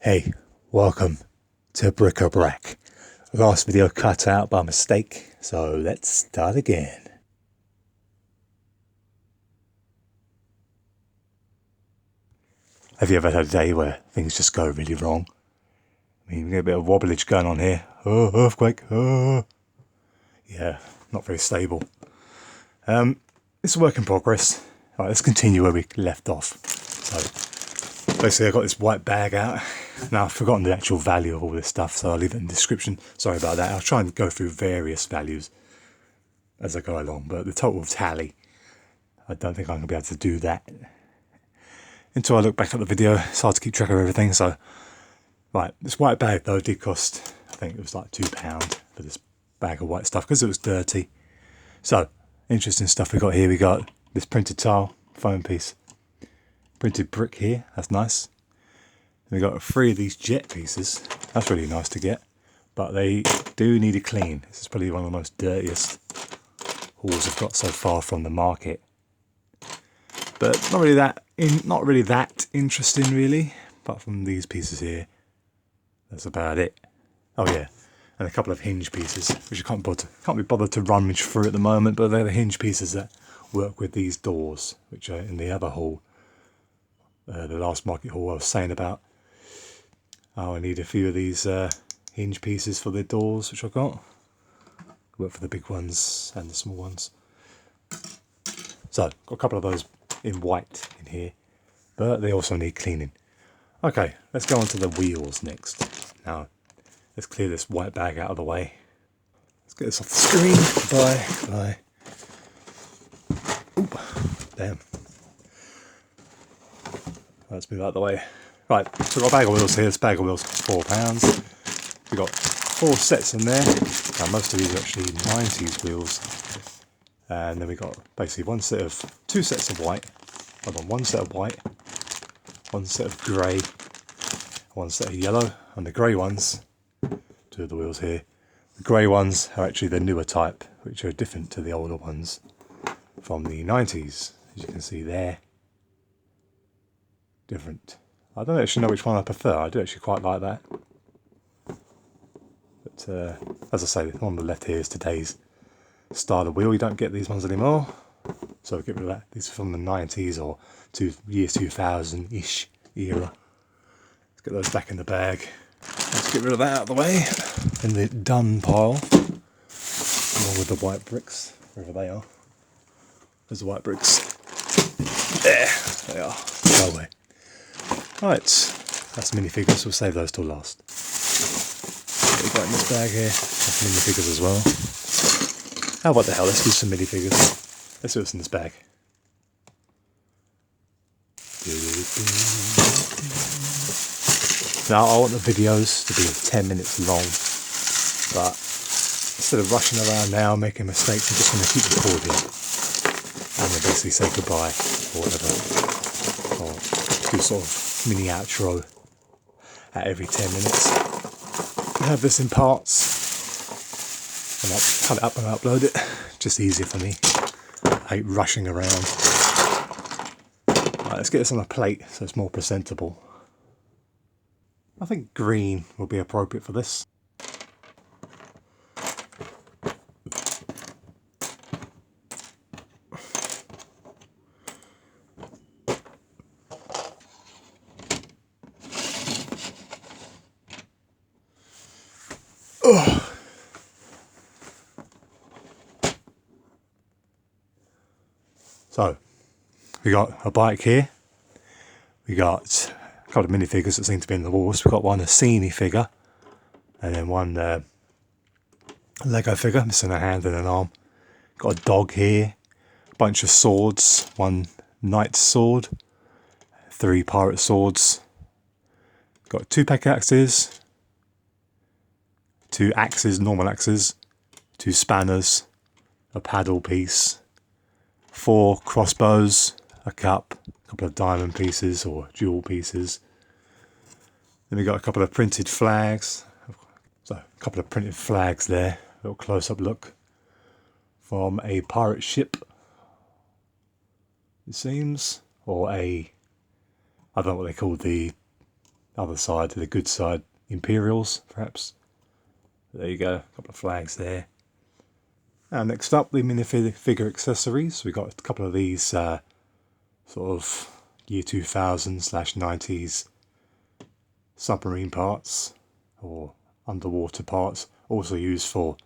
Hey, welcome to Brac. Last video cut out by mistake, so let's start again. Have you ever had a day where things just go really wrong? I mean, we get a bit of wobblage going on here. Oh, earthquake. Oh. Yeah, not very stable. It's a work in progress. All right, let's continue where we left off. So, basically I got this white bag out. Now I've forgotten the actual value of all this stuff, so I'll leave it in the description. Sorry about that. I'll try and go through various values as I go along, but the total tally, I don't think I'm going to be able to do that until I look back at the video. It's hard to keep track of everything. So, right, this white bag though did cost, I think it was like £2 for this bag of white stuff because it was dirty. So, interesting stuff we got here. We got this printed tile, foam piece, printed brick here, that's nice. We got 3 of these jet pieces, that's really nice to get, but they do need a clean. This is probably one of the most dirtiest hauls I've got so far from the market. But not really that interesting really, apart from these pieces here. That's about it. Oh yeah, and a couple of hinge pieces, which I can't be bothered to rummage through at the moment, but they're the hinge pieces that work with these doors, which are in the other haul. The last market haul I was saying about. Oh, I need a few of these hinge pieces for the doors, which I got. Work for the big ones and the small ones. So, got a couple of those in white in here, but they also need cleaning. Okay, let's go on to the wheels next. Now, let's clear this white bag out of the way. Let's get this off the screen. Bye. Oop, damn. Let's move out of the way. Right, so we've got a bag of wheels here. This bag of wheels costs £4. We've got 4 sets in there. Now, most of these are actually 90s wheels. And then we've got basically 2 sets of white. Hold on, 1 set of white, 1 set of grey, 1 set of yellow. And the grey ones, 2 of the wheels here. The grey ones are actually the newer type, which are different to the older ones from the 90s. As you can see there. Different. I don't actually know which one I prefer. I do actually quite like that. But as I say, the one on the left here is today's style of wheel. You don't get these ones anymore. So get rid of that. These are from the 90s or year 2000-ish era. Let's get those back in the bag. Let's get rid of that out of the way. In the done pile, along with the white bricks, wherever they are. There's the white bricks. There they are. Go away. Right, that's minifigures. We'll save those till last. What we got in this bag here? That's minifigures as well. Oh, what the hell? Let's do some minifigures. Let's see what's in this bag. Now, I want the videos to be 10 minutes long, but instead of rushing around now making mistakes, I'm just going to keep recording and then basically say goodbye or whatever, or do sort of mini outro at every 10 minutes. I have this in parts and I'll cut it up and upload it. Just easier for me. I hate rushing around. Right, let's get this on a plate so it's more presentable. I think green will be appropriate for this. So, we got a bike here. We got a couple of minifigures that seem to be in the walls. We've got one Asini figure, and then one Lego figure missing a hand and an arm. Got a dog here, a bunch of swords, 1 knight sword, 3 pirate swords. Got 2 pickaxes, 2 axes, normal axes, 2 spanners, a paddle piece, 4 crossbows, a cup, a couple of diamond pieces or jewel pieces. Then we got a couple of printed flags. So a couple of printed flags there. A little close-up look from a pirate ship, it seems, or I don't know what they call the other side, the good side, Imperials, perhaps. There you go, a couple of flags there. And next up, the minifigure accessories. We got a couple of these sort of year 2000/90s submarine parts or underwater parts, also used for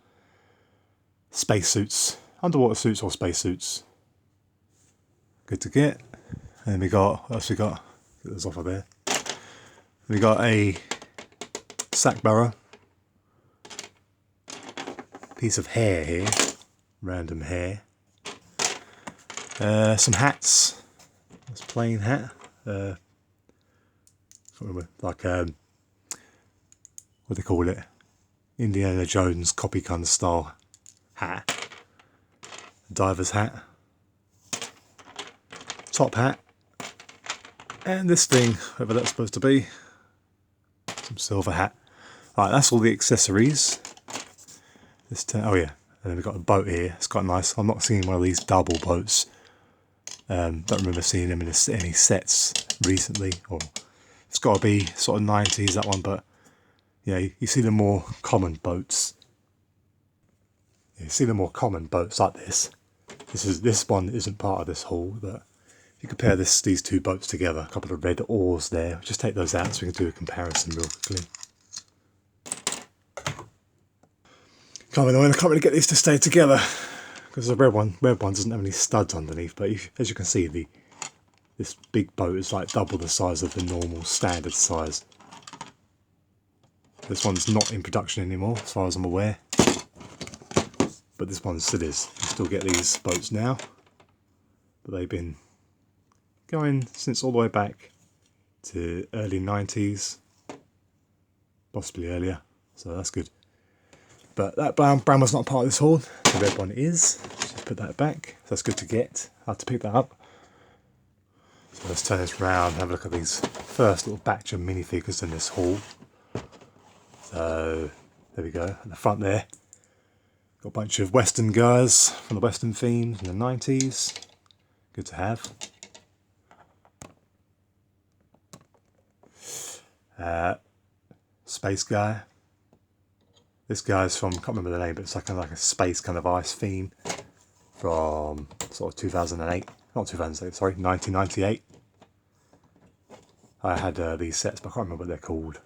spacesuits, underwater suits or spacesuits. Good to get. And we got, what else we got? Get those off of there. We got a sack burrow, piece of hair here, random hair. Some hats. That's a plain hat. Like what do they call it? Indiana Jones copy kind of style hat. Diver's hat. Top hat. And this thing, whatever that's supposed to be. Some silver hat. Right, that's all the accessories. Oh yeah, and then we've got a boat here. It's quite nice. I'm not seeing one of these double boats. Don't remember seeing them in any sets recently. Or it's got to be sort of 90s, that one, but yeah, you see the more common boats. You see the more common boats like this. This one isn't part of this haul, but if you compare these two boats together, a couple of red oars there, just take those out so we can do a comparison real quickly. Kind of annoying, I can't really get these to stay together because the red one doesn't have any studs underneath, but as you can see, this big boat is like double the size of the normal standard size. This one's not in production anymore as far as I'm aware, but this one still is. You still get these boats now, but they've been going since all the way back to early 90s, possibly earlier, so that's good. But that brown was not part of this haul. The red one is. Just put that back. So that's good to get. I had to pick that up. So let's turn this round and have a look at these first little batch of minifigures in this haul. So there we go. At the front there, got a bunch of Western guys from the Western themes in the 90s. Good to have. Space guy. This guy's from, can't remember the name, but it's like a space kind of ice theme from sort of 2008. Not 2008, sorry, 1998. I had these sets, but I can't remember what they're called.